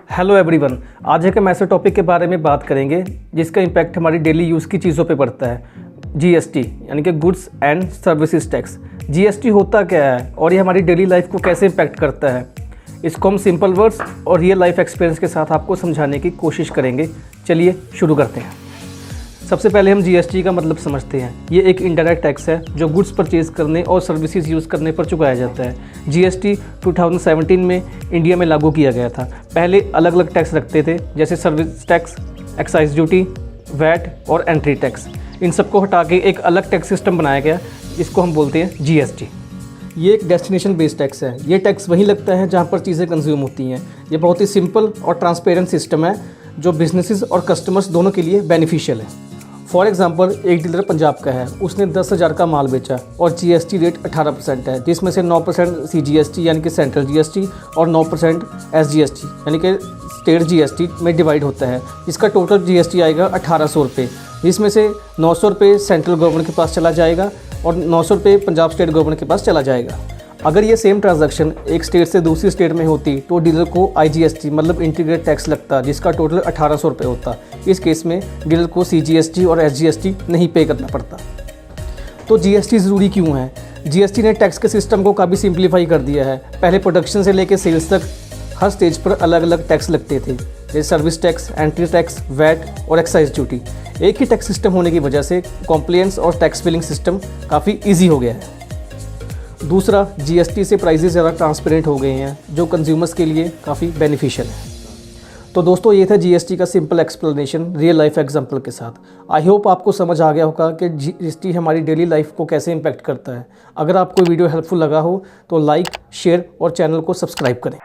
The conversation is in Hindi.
हेलो एवरीवन, आज एक हम ऐसे टॉपिक के बारे में बात करेंगे जिसका इम्पैक्ट हमारी डेली यूज़ की चीज़ों पे पड़ता है। जीएसटी यानी कि goods and services tax. GST होता क्या है और ये हमारी डेली लाइफ को कैसे इम्पैक्ट करता है, इसको हम सिंपल वर्ड्स और रियल लाइफ एक्सपीरियंस के साथ आपको समझाने की कोशिश करेंगे। चलिए शुरू करते हैं। सबसे पहले हम जीएसटी का मतलब समझते हैं। ये एक इनडायरेक्ट टैक्स है जो गुड्स परचेज करने और सर्विसेज यूज़ करने पर चुकाया जाता है। जीएसटी 2017 में इंडिया में लागू किया गया था। पहले अलग अलग टैक्स रखते थे, जैसे service tax, excise duty, VAT और एंट्री टैक्स। इन सबको हटा के एक अलग टैक्स सिस्टम बनाया गया, इसको हम बोलते हैं जीएसटी। ये एक डेस्टिनेशन बेस्ड टैक्स है। ये टैक्स वहीं लगता है जहाँ पर चीज़ें कंज्यूम होती हैं। ये बहुत ही सिंपल और ट्रांसपेरेंट सिस्टम है जो बिजनेसेस और कस्टमर्स दोनों के लिए बेनिफिशियल है। फॉर एग्जांपल, एक डीलर पंजाब का है, उसने 10,000 का माल बेचा और जीएसटी रेट 18% है, जिसमें से 9% सीजीएसटी यानी कि सेंट्रल जीएसटी और 9% एसजीएसटी यानी कि स्टेट जीएसटी में डिवाइड होता है। इसका टोटल जीएसटी आएगा 1800 रुपये, जिसमें से 900 रुपये सेंट्रल गवर्नमेंट के पास चला जाएगा और 900 रुपये पंजाब स्टेट गवर्नमेंट के पास चला जाएगा। अगर ये सेम ट्रांजैक्शन एक स्टेट से दूसरी स्टेट में होती तो डीलर को आईजीएसटी मतलब इंटीग्रेटेड टैक्स लगता, जिसका टोटल 1800 रुपये होता। इस केस में डीलर को सीजीएसटी और एसजीएसटी नहीं पे करना पड़ता। तो जीएसटी ज़रूरी क्यों है? जीएसटी ने टैक्स के सिस्टम को काफ़ी सिंप्लीफाई कर दिया है। पहले प्रोडक्शन से लेकर सेल्स तक हर स्टेज पर अलग अलग टैक्स लगते थे, जैसे service tax, entry tax, VAT और एक्साइज ड्यूटी। एक ही टैक्स सिस्टम होने की वजह से कॉम्प्लायंस और टैक्स फिलिंग सिस्टम काफ़ी ईजी हो गया है। दूसरा, जीएसटी से प्राइसेस ज़्यादा ट्रांसपेरेंट हो गए हैं, जो कंज्यूमर्स के लिए काफ़ी बेनिफिशियल है। तो दोस्तों, ये था जीएसटी का simple explanation real life example के साथ। आई होप आपको समझ आ गया होगा कि जीएसटी हमारी डेली लाइफ को कैसे इम्पैक्ट करता है। अगर आपको वीडियो हेल्पफुल लगा हो तो लाइक, शेयर और चैनल को सब्सक्राइब करें।